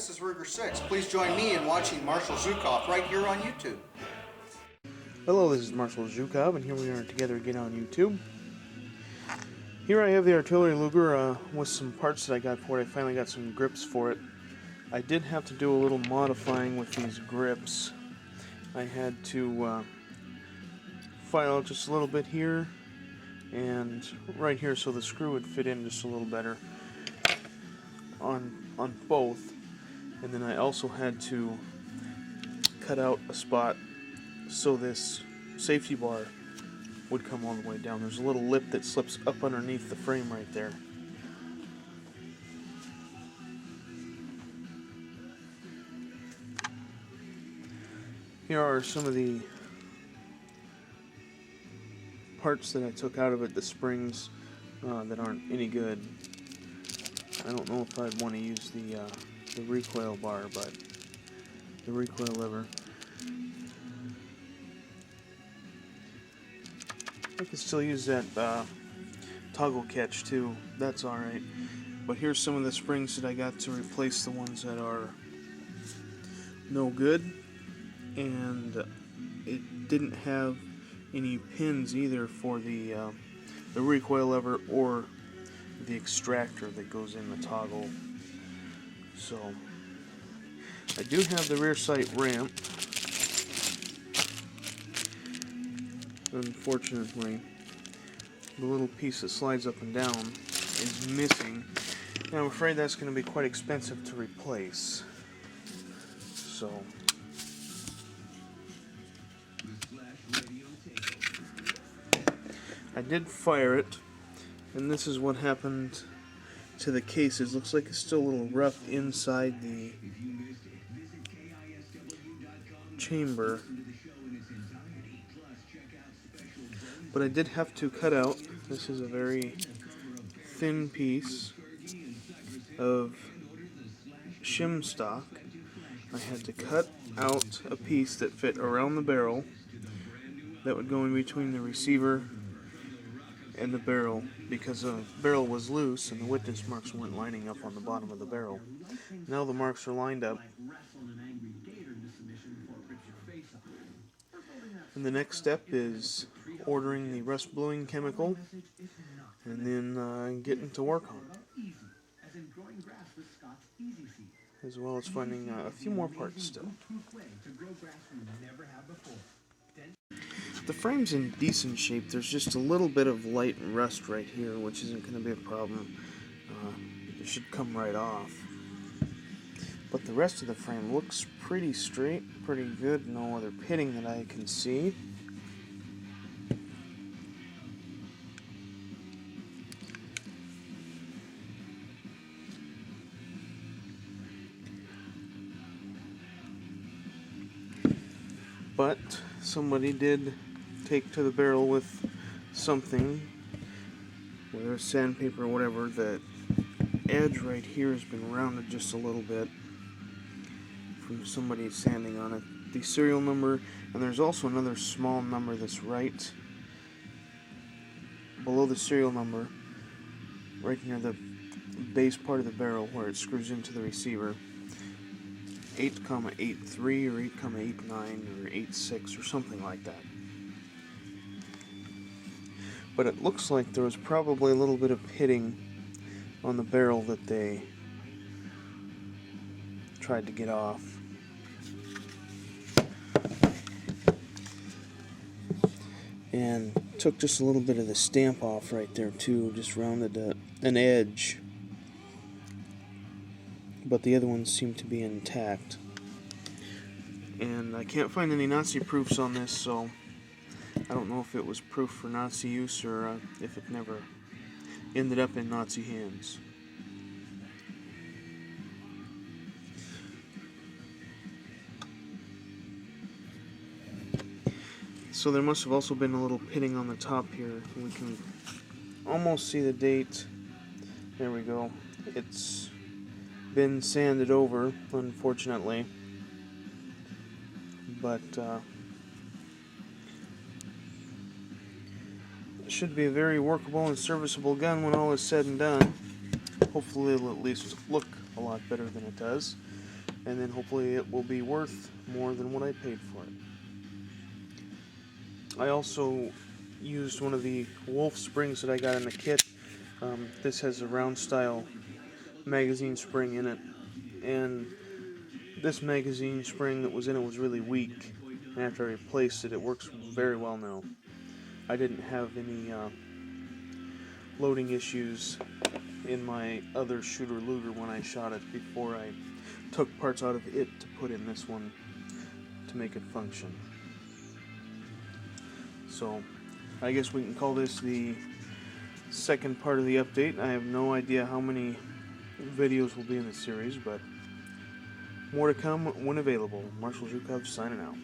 this is Luger 6. Please join me in watching Marshall Zukov right here on YouTube. Hello, this is Marshall Zukov, and here we are together again on YouTube. Here I have the artillery Luger with some parts that I got for it. I finally got some grips for it. I did have to do a little modifying with these grips. I had to file just a little bit here and right here so the screw would fit in just a little better on both. And then I also had to cut out a spot so this safety bar would come all the way down. There's a little lip that slips up underneath the frame right there. Here are some of the parts that I took out of it, the springs that aren't any good. I don't know if I'd want to use the recoil bar, but the recoil lever. I can still use that toggle catch too, that's alright. But here's some of the springs that I got to replace the ones that are no good. And it didn't have any pins either for the recoil lever or the extractor that goes in the toggle. So I do have the rear sight ramp. Unfortunately, the little piece that slides up and down is missing, and I'm afraid that's going to be quite expensive to replace. So I did fire it, and this is what happened to the cases. Looks like it's still a little rough inside the chamber, but I did have to cut out. This is a very thin piece of shim stock. I had to cut out a piece that fit around the barrel that would go in between the receiver and the barrel, because the barrel was loose and the witness marks weren't lining up on the bottom of the barrel. Now the marks are lined up, and the next step is ordering the rust bluing chemical and then getting to work on it, as well as finding a few more parts still. The frame's in decent shape. There's just a little bit of light rust right here, which isn't going to be a problem. It should come right off. But the rest of the frame looks pretty straight, pretty good. No other pitting that I can see. But somebody did take to the barrel with something, whether it's sandpaper or whatever. The edge right here has been rounded just a little bit from somebody sanding on it. The serial number, and there's also another small number that's right below the serial number, right near the base part of the barrel where it screws into the receiver. 8,83 or 8,89 or 86 or something like that. But it looks like there was probably a little bit of pitting on the barrel that they tried to get off. And took just a little bit of the stamp off right there too, just rounded an edge. But the other ones seem to be intact. And I can't find any Nazi proofs on this, so I don't know if it was proof for Nazi use or if it never ended up in Nazi hands. So there must have also been a little pitting on the top here. We can almost see the date. There we go. It's been sanded over, unfortunately, but it should be a very workable and serviceable gun when all is said and done. Hopefully it'll at least look a lot better than it does. and then hopefully it will be worth more than what I paid for it. I also used one of the Wolf springs that I got in the kit. This has a round style magazine spring in it, and this magazine spring that was in it was really weak, and after I replaced it, it works very well now. I didn't have any loading issues in my other shooter Luger when I shot it before I took parts out of it to put in this one to make it function. So I guess we can call this the second part of the update. I have no idea how many videos will be in the series, but more to come when available. Marshall Zhukov signing out.